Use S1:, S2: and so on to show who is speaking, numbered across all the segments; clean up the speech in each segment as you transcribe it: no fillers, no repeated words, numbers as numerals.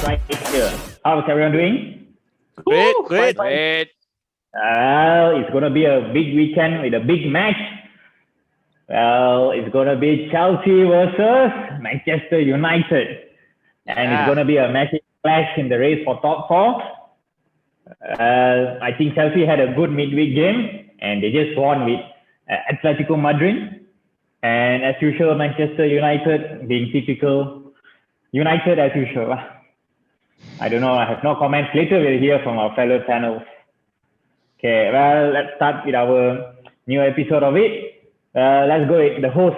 S1: right here. How's everyone doing?
S2: Great,
S1: Woo,
S2: great.
S1: fine.
S3: Great.
S1: Well, it's gonna be a big weekend with a big match. Well, it's gonna be Chelsea versus Manchester United, and it's
S3: Yeah.
S1: gonna be a massive clash in the race for top four. I think Chelsea had a good midweek game, and they just won with Atletico Madrid. And as usual, Manchester United being typical United as usual. I don't know. I have no comments. Later we'll hear from our fellow channels. Okay, well, let's start with our new episode of it. Let's go with the host,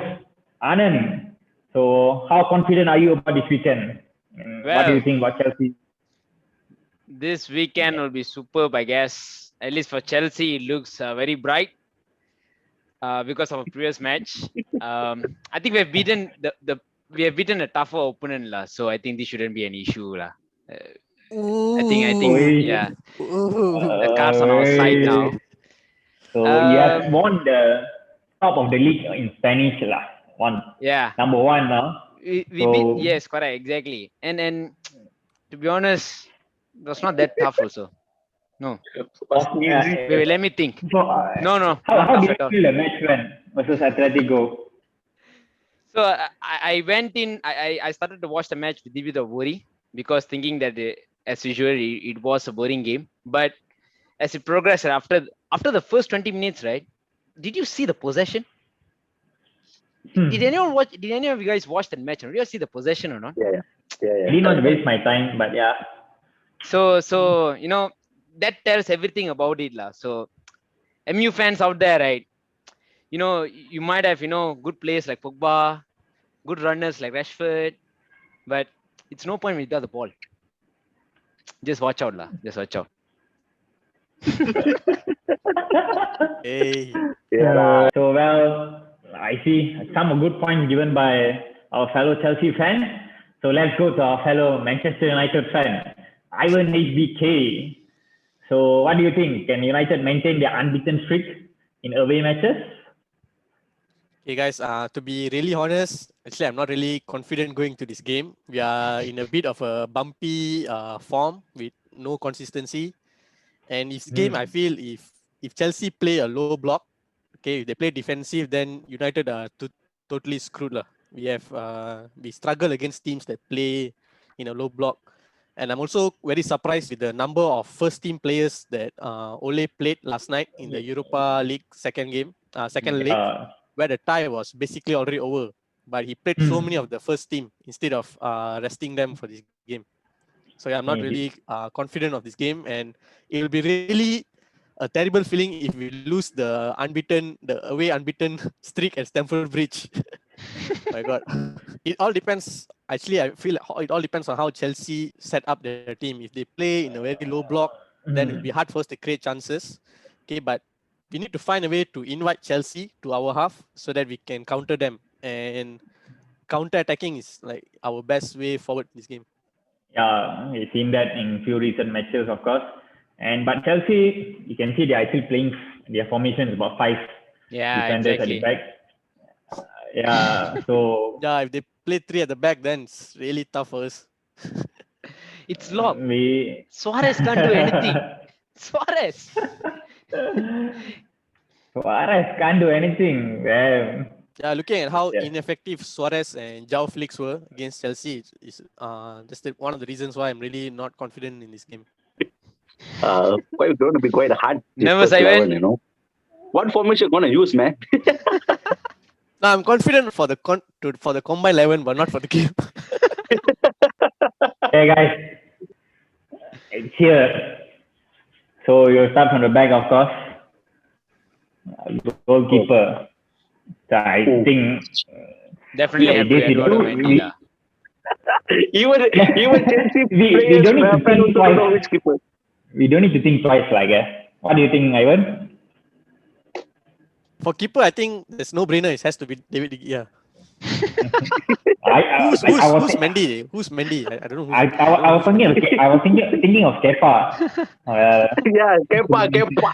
S1: Anand. So, how confident are you about this weekend? What do you
S3: Well,
S1: think about Chelsea?
S3: this weekend will be superb, I guess. At least for Chelsea, it looks very bright because of a previous match. I think we have beaten we have beaten a tougher opponent, lah. So I think this shouldn't be an issue, lah. I think, yeah, the cards on our side now.
S1: So, you have
S3: Um,
S1: won the top of the league in Spanish, lah.
S3: yeah,
S1: Number one now.
S3: we
S1: So,
S3: beat. Yes, correct, exactly. And to be honest, it was not that tough also. No, wait, let me think.
S1: So,
S3: No,
S1: how
S3: not tough
S1: did you
S3: at all.
S1: feel the match went versus Atletico?
S3: So I went in. I started to watch the match with a bit of worry because thinking that as usual it was a boring game. But as it progressed after the first 20 minutes, right? Did you see the possession? Did anyone watch? Did any of you guys watch that match? Did you see the possession or not?
S1: I did not waste my time, but yeah.
S3: So you know that tells everything about it, lah. So MU fans out there, right? You know you might have good players like Pogba, good runners like Rashford, but it's no point without the ball. Just watch out, lah. Just watch out.
S2: Hey,
S1: So, well, I see some good points given by our fellow Chelsea fans. So, let's go to our fellow Manchester United fan, IvanHBK. So, what do you think? Can United maintain their unbeaten streak in away matches?
S2: hey guys, to be really honest, actually I'm not really confident going to this game. We are in a bit of a bumpy form with no consistency. And this game, I feel if Chelsea play a low block, okay, if they play defensive, then United are totally screwed lah. We struggle against teams that play in a low block. And I'm also very surprised with the number of first team players that Ole played last night in the Europa League second leg, where the tie was basically already over. But he played so many of the first team instead of resting them for this game. So yeah, I'm not really confident of this game, and it will be really a terrible feeling if we lose the away unbeaten streak at Stamford Bridge. My God, it all depends. Actually, I feel it all depends on how Chelsea set up their team. If they play in a very low block, then it'll be hard for us to create chances. Okay, but we need to find a way to invite Chelsea to our half so that we can counter them. And counter-attacking is like our best way forward in this game.
S1: Yeah, we've seen that in few recent matches, of course. But Chelsea, you can see they are still playing. Their formation is about 5
S3: Yeah,
S1: defenders at the
S3: exactly.
S1: back. So
S2: Yeah, if they play 3 at the back, then it's really tough for us.
S3: It's locked.
S1: we
S3: Suarez can't do anything. Suarez.
S1: Suarez can't do anything. Well,
S2: Yeah, looking at how
S1: Yeah.
S2: ineffective Suarez and João Felix were against Chelsea is just one of the reasons why I'm really not confident in this game.
S4: Quite going to be quite hard. this
S3: Nervous,
S4: first
S3: Ivan?
S4: 11, What formation you gonna use, man?
S2: No, I'm confident for the combined 11, but not for the game.
S1: hey guys, it's here. So you'll start from the back, of course. Goalkeeper. So I think
S3: Definitely
S1: Yeah,
S3: have to
S1: this is
S3: Eduardo
S1: true.
S3: Mendy, lah.
S4: even Chelsea
S1: We
S4: players
S1: don't need to
S4: fan
S1: think
S4: also don't know
S1: twice.
S4: which keeper.
S1: we don't need to think twice, I guess. What do you think, Ivan?
S2: For keeper, I think there's no brainer. It has to be David De Gea. Who's Mendy? Who's Mendy? I don't know.
S1: I was thinking of Kepa.
S4: Yeah, Kepa.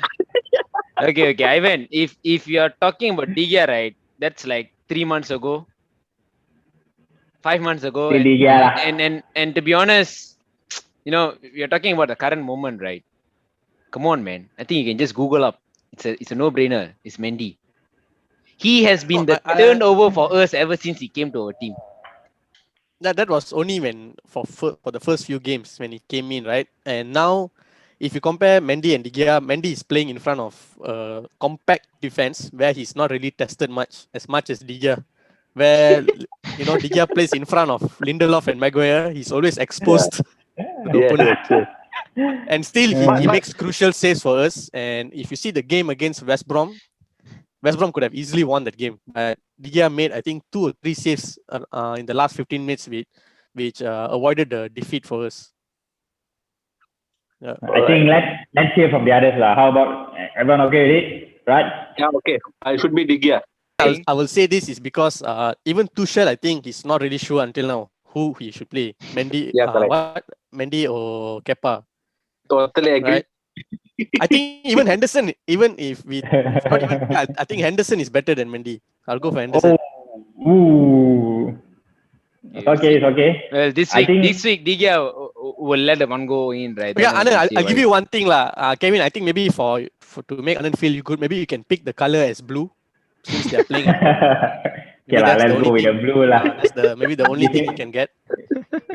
S3: Okay, Ivan. If you are talking about De Gea, right? That's like 3 months ago, 5 months ago,
S1: De Gea lah.
S3: and to be honest, You know, you're talking about the current moment, right? Come on, man. I think you can just Google up. It's a no-brainer. It's Mendy. He has been
S2: No,
S3: the turnover for us ever since he came to our team.
S2: that was only when for the first few games when he came in, right? And now, if you compare Mendy and De Gea, Mendy is playing in front of compact defense where he's not really tested much as De Gea, where De Gea plays in front of Lindelof and Maguire. He's always exposed to the
S4: Yes,
S2: opponent,
S4: yes, yes.
S2: and still
S4: But,
S2: he
S4: but
S2: makes crucial saves for us. And if you see the game against West Brom could have easily won that game. But De Gea made, I think, 2 or 3 saves in the last 15 minutes, which avoided the defeat for us. Yeah.
S1: I think let's hear from the others lah. How about everyone okay with it? Right?
S4: yeah, okay. I should be De Gea.
S2: I will say this is because even Tuchel, I think he's not really sure until now who he should play. Mendy,
S4: Yeah, correct.
S2: Mendy or Kepa,
S4: Totally agree.
S2: right? I think even Henderson, even if not even, I think Henderson is better than Mendy. I'll go for Henderson.
S1: Oh, ooh. Okay, it's okay.
S3: Well, this
S1: I
S3: week, De Gea will let the one go in, right?
S2: Yeah,
S3: Then
S2: Anand,
S3: see
S2: I'll
S3: why.
S2: give you one thing lah. Kevin, I think maybe for to make Anand feel good, maybe you can pick the color as blue since they're playing.
S1: Okay lah, let's go with the blue lah.
S2: That's maybe the only thing you can get.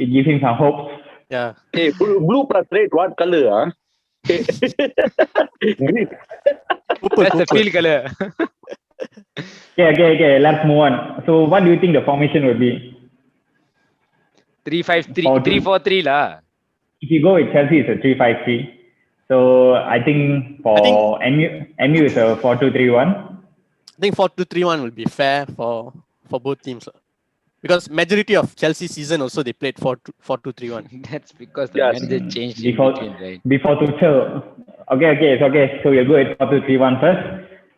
S1: It gives him some hope.
S2: Yeah.
S4: Hey, blue plus red, what color? Huh? Green.
S3: That's the field color.
S1: Okay. Let's move on. So, what do you think the formation would be?
S3: 3-5-3,
S1: 4-2.
S3: 3-4-3 lah.
S1: If you go with Chelsea, it's a 3-5-3. So, I think for MU is a 4-2-3-1.
S2: I think 4-2-3-1 will be fair for both teams. Because majority of Chelsea season also they played 4-2-3-1.
S3: That's because the
S4: Yes.
S3: manager changed in
S1: Before
S3: between, right?
S1: before Tuchel. Okay, it's okay. So we'll go with 4-2-3-1 first.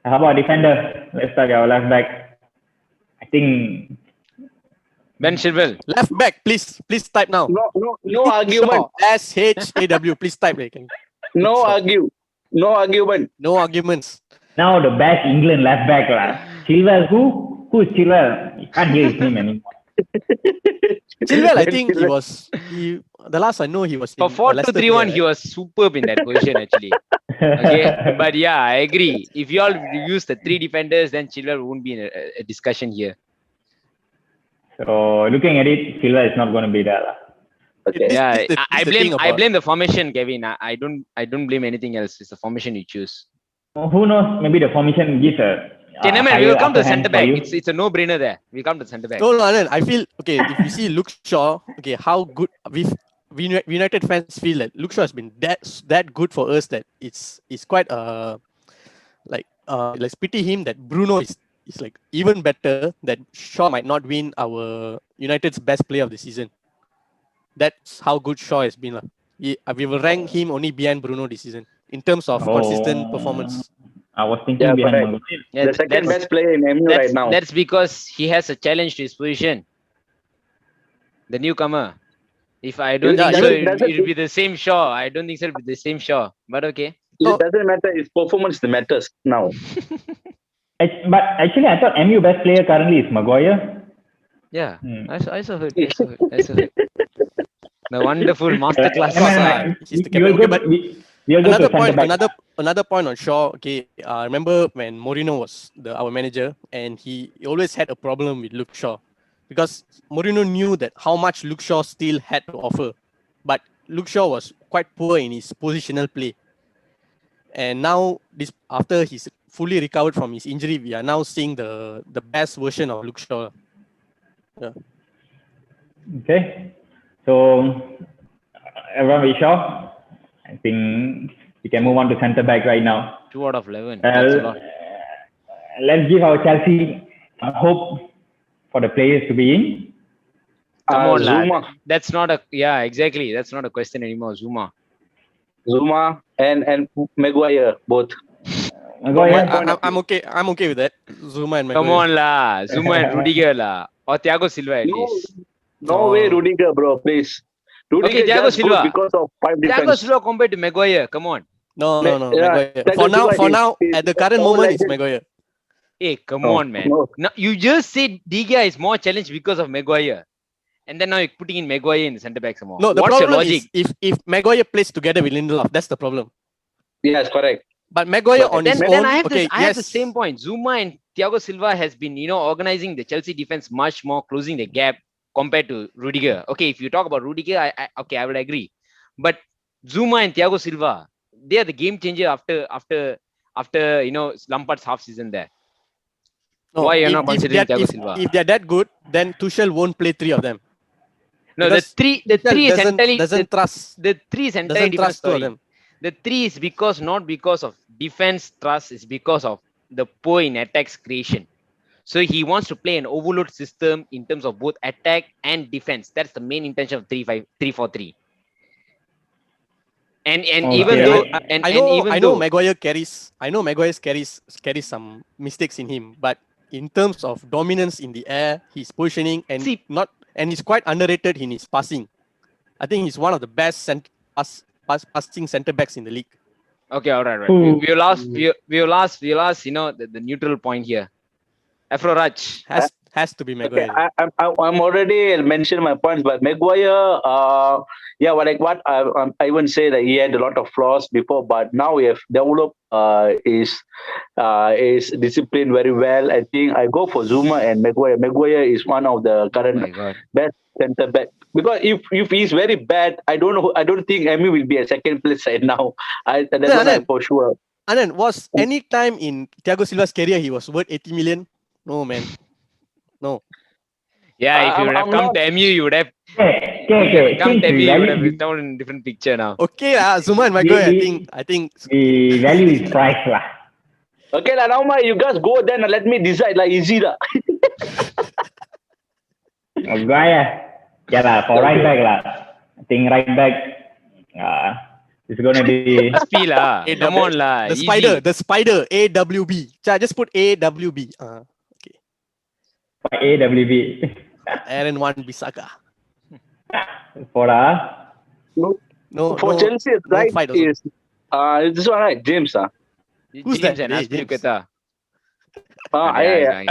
S1: How about defender? Let's start with our left back. I think
S3: Ben Chilwell.
S2: Left back, please type now.
S4: No argument.
S2: SHAW, please type.
S4: No argument.
S2: No arguments.
S1: now the best England left back lah. Chilwell, who? Who's Chilwell? You can't hear his name anymore.
S2: Chilwell, I think the last I know he was
S3: For
S2: in Leicester
S3: 4-2-3-1,
S2: player,
S3: he was superb in that position actually. Okay, but yeah, I agree. If you all use the 3 defenders, then Chilwell won't be in a discussion here.
S1: So looking at it, Chilwell is not going to be there lah.
S4: Okay.
S3: Yeah,
S2: this
S3: I
S2: the thing
S3: blame
S2: about-
S3: the formation, Kevin. I don't blame anything else. It's the formation you choose.
S1: Who knows? Maybe the formation gives a.
S3: Okay, never mind. We will come to the
S1: higher upper hand
S3: centre
S1: for
S3: back.
S1: you.
S3: It's a no-brainer there. We come to the centre back.
S2: No, Anand, I feel okay. If you see Luke Shaw, okay, how good we United fans feel that Luke Shaw has been that good for us that it's quite let's pity him that Bruno is like even better, that Shaw might not win our United's best player of the season. That's how good Shaw has been. We will rank him only behind Bruno this season in terms of consistent performance.
S1: I was thinking
S4: Yeah,
S1: behind
S4: correct.
S1: Maguire.
S3: Yeah,
S4: The second best player in MU right now.
S3: That's because he has a challenge to his position. The newcomer. If I don't
S2: Yeah,
S3: think so,
S4: doesn't-
S3: it'll be the same Shaw. I don't think so. It'll be the same Shaw. But okay.
S4: It doesn't matter. His performance matters now.
S1: But actually, I thought MU best player currently is Maguire.
S3: Yeah.
S1: Hmm.
S3: I saw heard. The wonderful masterclass.
S2: He's the
S1: We will
S2: captain.
S1: go,
S2: Okay, but
S1: we'll go
S2: another
S1: to centre
S2: point,
S1: back.
S2: another point on Shaw. Okay, I remember when Mourinho was our manager, and he always had a problem with Luke Shaw, because Mourinho knew that how much Luke Shaw still had to offer, but Luke Shaw was quite poor in his positional play. And now, after he's fully recovered from his injury, we are now seeing the best version of Luke Shaw. Yeah.
S1: Okay. So everyone be sure. I think we can move on to centre back right now.
S3: 2 out of 11. That's a lot.
S1: Let's give our Chelsea a hope for the players to be in.
S3: Come on, lad.
S4: Zuma.
S3: That's not exactly. That's not a question anymore. Zuma.
S4: And Maguire both.
S1: Maguire,
S2: I'm okay. I'm okay with that. Zuma and
S3: Come
S2: Maguire.
S3: on, la. Zuma and Rudiger, la. Or Thiago Silva at
S4: No,
S3: least.
S4: no way, Rudiger, bro. Please. Rudiger
S3: Okay, Thiago
S4: just good
S3: Silva.
S4: because of 5
S3: Thiago
S4: defense.
S3: Silva compared to Maguire. Come on.
S2: No.
S4: Yeah,
S2: Maguire.
S4: Thiago
S2: For
S4: Silva
S2: now,
S4: is
S2: at the current
S4: all
S2: moment, it's
S4: legend.
S2: Maguire.
S3: Hey, come
S4: No,
S3: on, man.
S4: no.
S3: Now, you just said De Gea is more challenged because of Maguire. and then now you're putting in Maguire in the centre back some more.
S2: No, the
S3: What's your
S2: problem
S3: logic?
S2: is if Maguire plays together with Lindelof, that's the problem.
S4: Yes, correct.
S2: But Maguire
S4: But
S2: on his
S3: Then
S2: own,
S3: I have
S2: okay,
S3: I have the same point. Zuma and Thiago Silva has been, organizing the Chelsea defense much more, closing the gap compared to Rudiger. Okay, if you talk about Rudiger, I will agree. But Zuma and Thiago Silva, they are the game changer after Lampard's half season there.
S2: No,
S3: Why you're not considering Thiago Silva?
S2: If they're that good, then Tuchel won't play three of them.
S3: No,
S2: Because
S3: the three is entirely
S2: doesn't trust
S3: the three is entirely different
S2: two of
S3: story.
S2: them.
S3: The three is not because of defense trust, it's because of the poor in attacks creation. So he wants to play an overload system in terms of both attack and defense. That's the main intention of 3-5-3-4-3. And
S1: Okay.
S3: even though
S2: I know Maguire carries some mistakes in him, but in terms of dominance in the air, his positioning and he's quite underrated in his passing. I think he's one of the best passing centre backs in the league.
S3: Okay, all right. We'll ask, the neutral point here. Afro Raj.
S2: Has to be
S4: Okay,
S2: Maguire.
S4: I'm already mentioned my points, but Maguire, what I even say that he had a lot of flaws before, but now we have developed his discipline very well. I think I go for Zuma and Maguire. Maguire is one of the current best centre back, because if he's very bad, I don't think Emi will be a second place right now. That's for sure.
S2: And then was any time in Thiago Silva's career he was worth 80 million? No, man. No.
S3: Yeah, if you would have come to MU, you would have come to MU, you would have told in a different picture now.
S2: Okay, Zuma and Maguire, I think
S1: the value is price lah.
S4: Okay, now you guys go then and let me decide easy lah.
S1: Maguire, for right back lah. I think right back, it's gonna be.
S3: SP lah. Come on lah.
S2: The spider, AWB. Just put AWB. Okay.
S1: AWB.
S2: Aaron Wan-Bissaka.
S1: For
S4: for Chelsea, right? Is this one right? James
S2: Who's
S3: James
S2: that?
S3: and Aspilicueta.
S1: I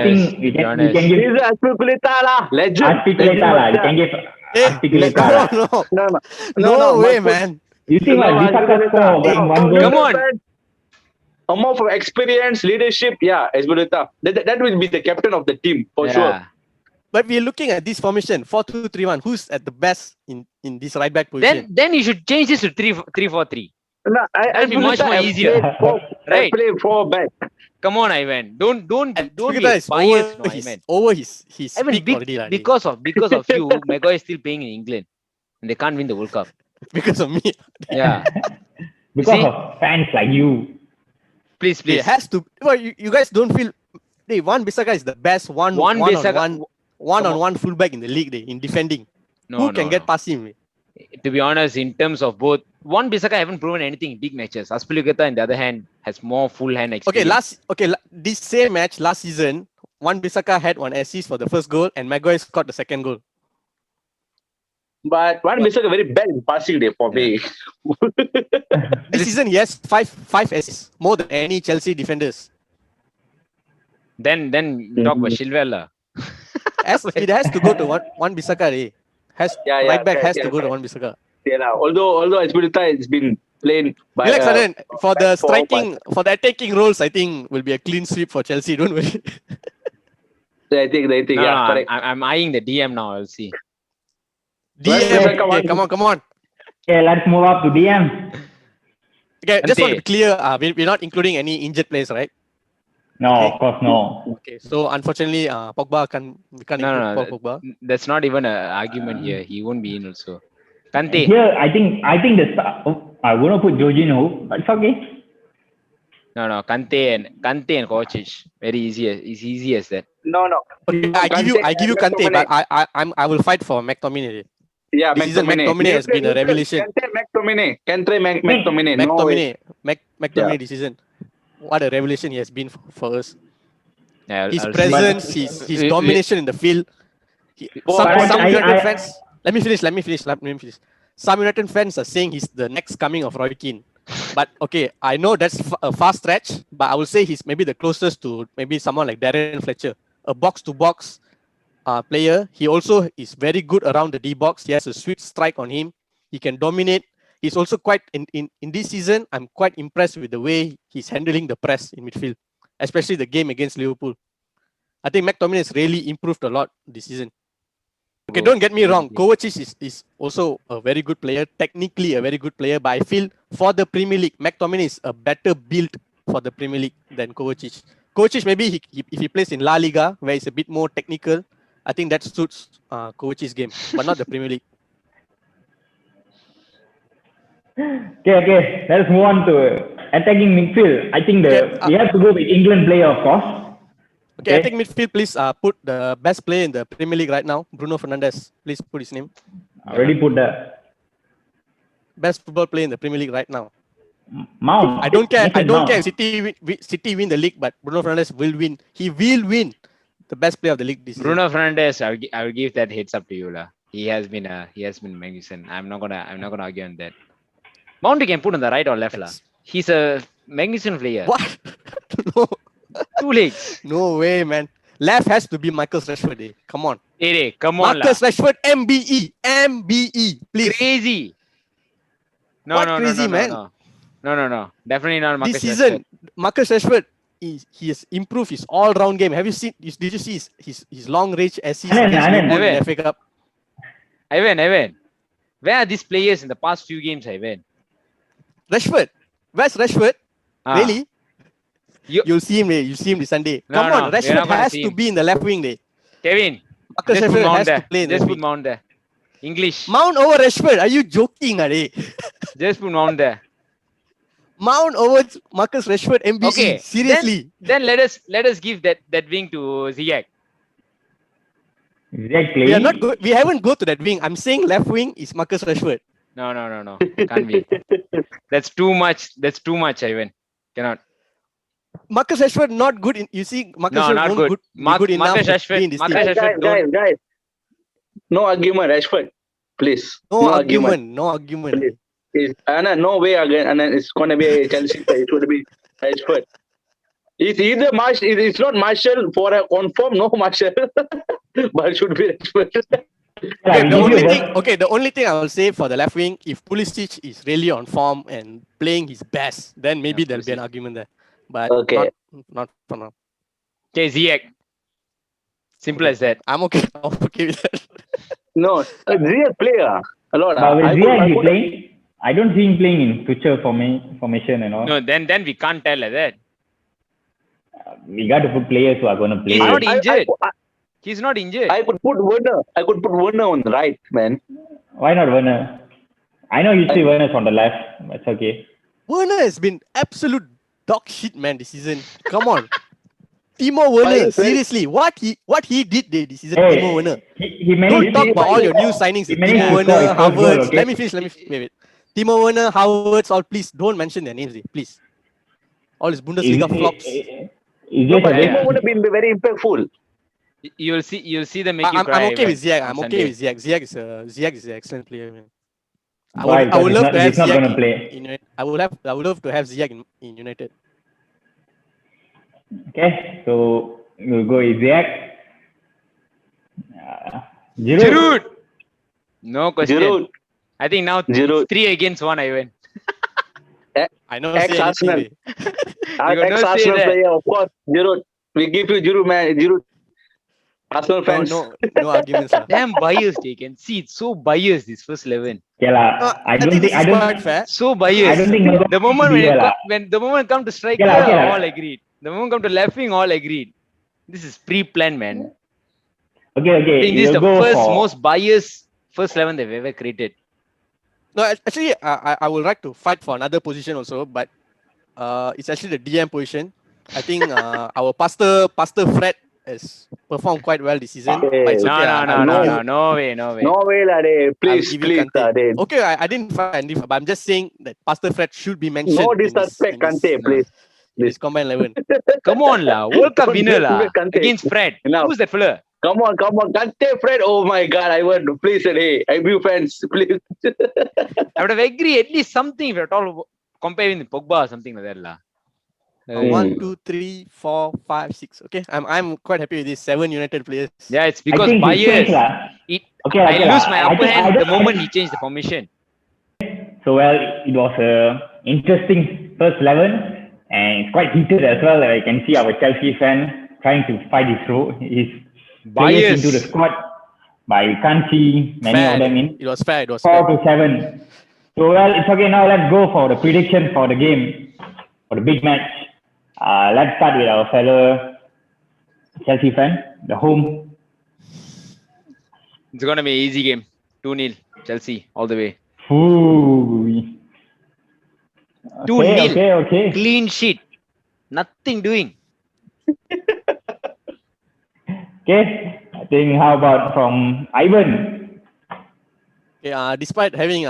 S1: think we can give
S4: Aspilicueta lah. Legend.
S1: Aspilicueta lah. We can give Aspilicueta lah.
S2: No way, man.
S1: You think Bissaka score one goal?
S3: Come on.
S4: More for experience, leadership, Aspilicueta. That will be the captain of the team for sure.
S2: But we're looking at this formation 4-2-3-1. Who's at the best in this right back position?
S3: Then you should change this to 3-4-3.
S4: No,
S3: That'll be much more easier.
S4: Right? Play 4 back.
S3: Come on, Ivan. Don't be biased, Ivan.
S2: Over his
S3: Ivan,
S2: peak already.
S3: Because of you, Maguire is still playing in England, and they can't win the World Cup.
S2: Because of me.
S3: Yeah.
S1: Because of fans like you.
S3: Please.
S2: It has to. Well, you guys don't feel. Wan-Bissaka is the best one-on-one fullback in the league. In defending. Who can get past him?
S3: To be honest, in terms of both, Wan-Bissaka haven't proven anything in big matches. Aspilicueta, on the other hand, has more full hand experience.
S2: This same match last season, Wan-Bissaka had 1 assist for the first goal, and Maguire scored the second goal.
S4: But Wan-Bissaka very bad in passing day for me.
S2: This season he has five assists, more than any Chelsea defenders.
S3: Then talk about Chilwell.
S2: It has to go to Wan-Bissaka. Right back has to go to Wan-Bissaka.
S4: Yeah, although Aspilicueta has been playing by
S2: for the striking, for the attacking roles, I think will be a clean sweep for Chelsea. Don't worry.
S4: I think correct.
S3: I'm eyeing the DM now. I'll see.
S2: DM, come on.
S1: Okay, let's move up to DM.
S2: Okay, just want to be clear. We're not including any injured players, right?
S1: No, of course no.
S2: Okay, so unfortunately, Pogba we can't include Pogba.
S3: That's not even an argument here. He won't be in also. Kante.
S1: Here, I think the start. I will not put Jorginho, but it's okay.
S3: No, Kante and Kovacic. Very easy. It's easy as that.
S4: No.
S2: Okay, I give you Kante, but I will fight for McTominay.
S4: Yeah,
S2: McTominay has been a revelation. McTominay this season. What a revelation he has been for us.
S3: Yeah,
S2: his presence, his domination in the field. Some United fans. Let me finish. Some United fans are saying he's the next coming of Roy Keane. But okay, I know that's a fast stretch, but I will say he's maybe the closest to maybe someone like Darren Fletcher. A box-to-box player. He also is very good around the D box. He has a sweet strike on him. He can dominate. He's also quite in this season. I'm quite impressed with the way he's handling the press in midfield, especially the game against Liverpool. I think McTominay has really improved a lot this season. Okay, don't get me wrong. Kovacic is also a very good player, technically a very good player, but I feel for the Premier League, McTominay is a better build for the Premier League than Kovacic. Kovacic, maybe if he plays in La Liga, where it's a bit more technical, I think that suits Kovacic's game, but not the Premier League.
S1: Okay. Let's move on to attacking midfield. I think we have to go with England player, of course.
S2: Okay, I think midfield, please put the best player in the Premier League right now, Bruno Fernandes. Please put his name.
S1: Already put the
S2: best football player in the Premier League right now.
S1: Mount.
S2: I don't care. I don't
S1: Mount.
S2: care if City win the league, but Bruno Fernandes will win. He will win the best player of the league this season.
S3: Bruno Fernandes, I will give that heads up to you, lah. He has been magnificent. I'm not gonna argue on that. Mount you can put on the right or left, lah. He's a magnificent player.
S2: What? No.
S3: 2 legs.
S2: No way, man. Left has to be Marcus Rashford. Eh? Come on.
S3: Hey, come on,
S2: Marcus Rashford, MBE, please.
S3: Crazy. No,
S2: What
S3: no,
S2: crazy,
S3: no,
S2: man?
S3: No. Definitely not Marcus
S2: This season,
S3: Rashford.
S2: Marcus Rashford, he has improved his all-round game. Have you seen? Did you see his long-range assists against Liverpool in the FA Cup?
S3: Ivan. Where are these players in the past few games, Ivan?
S2: Rashford. Where's Rashford? Really? You'll see him. You see him this Sunday.
S3: No,
S2: Come on,
S3: no,
S2: Rashford has to be in the left wing.
S3: Kevin,
S2: Marcus
S3: just put
S2: Rashford
S3: Mount
S2: has
S3: there.
S2: to play in
S3: Just
S2: the
S3: put
S2: left
S3: Mount there. English.
S2: Mount over Rashford. Are you joking, Ade?
S3: Just put Mount there.
S2: Mount over Marcus Rashford, MBE.
S3: Okay.
S2: Seriously.
S3: Then let us give that wing to Ziyech.
S1: Exactly.
S2: We haven't go to that wing. I'm saying left wing is Marcus Rashford.
S3: No. Can't be. That's too much, Ivan. Cannot.
S2: Marcus Rashford not good in. You see, Marcus Rashford
S3: not
S2: won't
S3: good.
S2: good enough
S3: Marcus
S2: to
S3: Rashford.
S2: play in this
S3: Marcus
S2: team.
S3: Rashford
S4: Guys. No argument, Rashford. Please.
S2: No argument.
S4: Please. Anna, no way again. And it's gonna be a Chelsea player. It would be Rashford. It's either Marshall. It's not Marshall for a confirm. No Marshall, but it should be Rashford.
S2: The only thing I will say for the left wing, if Pulisic is really on form and playing his best, then maybe there'll be an argument there. But not for now.
S3: Okay, Ziyech. Simple as that.
S2: I'm okay. I'm okay with that.
S4: No, Ziyech player. A lot.
S1: But with Ziyech playing, I don't see him playing in future formation and all.
S3: No, then we can't tell like that.
S1: We got to put players who are going to play.
S3: He's not injured. He's not injured.
S4: I could put Werner on the right, man.
S1: Why not Werner? I know you see Werner's on the left. That's okay.
S2: Werner has been absolute dog shit, man, this season. Come on. Timo Werner, seriously, what he did this season, Timo Werner.
S1: He managed.
S2: Don't talk about all your new signings. Timo Werner, Havertz.
S1: Okay?
S2: Let me finish. Wait. Timo Werner, Havertz, all please don't mention their names, please. All his Bundesliga flops.
S4: Timo would have been very impactful.
S3: You'll see them make you cry.
S2: I'm okay with Ziyech. I'm okay with Ziyech. Ziyech is an excellent player, man. I would love to have Ziyech. I would love to have Ziyech in United.
S1: Okay, so we'll go with Ziyech.
S3: Giroud. No question.
S4: Giroud.
S3: I think now
S4: Giroud.
S3: 3 against 1, Ivan.
S2: I know.
S4: Ex-Arsenal. Ex-Arsenal player, of course. Giroud. We give you Giroud, man. Giroud. Arsenal fans.
S2: No arguments.
S3: Damn biased. You can see it's so biased. This first 11.
S1: I don't think
S2: fair.
S3: So biased.
S1: I don't think
S3: the moment when the moment come to striker, all agreed. The moment come to left wing, all agreed. This is pre-planned, man.
S1: Okay.
S3: I think this is the most biased first 11 they've ever created.
S2: No, actually, I would like to fight for another position also, but it's actually the DM position. I think our Pastor Fred has performed quite well this season.
S4: Okay.
S2: But it's okay.
S3: No way.
S4: No way, Lade. Please, Lade.
S2: Okay, I didn't find it, but I'm just saying that Pastor Fred should be mentioned.
S4: No disrespect, Kante, please.
S2: This combined 11.
S3: Come on, la. World Cup winner, la. Against Fred.
S4: Enough.
S3: Who's that fella?
S4: Come on. Kante, Fred. Oh my God, I want to please, hey, IBU fans, please.
S3: I would have agreed at least something if you're at all comparing with Pogba or something like that, la.
S2: 1, 2, 3, 4, 5, 6. Okay, I'm quite happy with these 7 United players.
S3: Yeah, it's
S1: I
S3: because
S1: think he changed
S3: bias.
S1: lah.
S3: It
S1: Okay,
S3: I
S1: okay
S3: lose
S1: lah.
S3: my
S1: I
S3: upper
S1: think
S3: hand the
S1: I
S3: moment
S1: don't-
S3: he changed the formation.
S1: So well, it was a interesting first 11, and it's quite heated as well. I can see our Chelsea fan trying to fight his players
S3: Bias.
S1: into the squad, but we can't see many of them in.
S2: It was fair. It was
S1: 4
S2: fair.
S1: to 7. So well, it's okay. Now let's go for the prediction for the game, for the big match. Let's start with our fellow Chelsea fan, the home.
S3: It's gonna be an easy game. 2-0 Chelsea all the way.
S1: Ooh.
S3: 2-0.
S1: Okay.
S3: Clean sheet. Nothing doing.
S1: Okay. I think how about from Ivan?
S2: Okay, despite having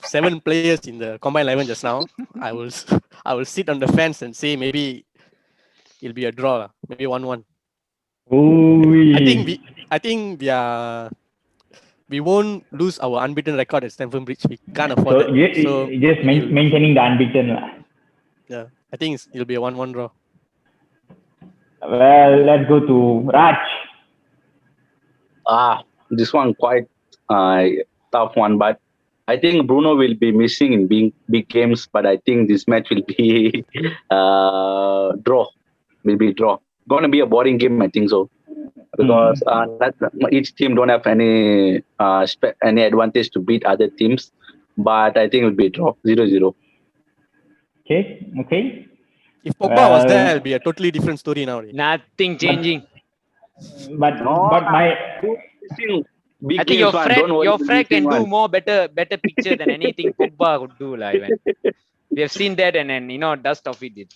S2: 7 players in the combined 11 just now, I will sit on the fence and say maybe it'll be a draw, lah. Maybe 1-1.
S1: Ooh.
S2: I think we won't lose our unbeaten record at Stamford Bridge. We can't afford
S1: So
S2: that. So
S1: just maintaining the unbeaten lah.
S2: yeah, I think it'll be a 1-1 draw.
S1: Well, let's go to Raj.
S4: This one quite tough one, but I think Bruno will be missing in big games. But I think this match will be draw. Will be draw. Going to be a boring game, I think so, because each team don't have any advantage to beat other teams. But I think it will be draw 0-0.
S1: Okay.
S2: If Pogba was there, it'll be a totally different story now.
S3: Nothing changing.
S1: But my
S3: I think your Fred can do more better picture than anything Pogba could do, like. We have seen that, and then dust off it.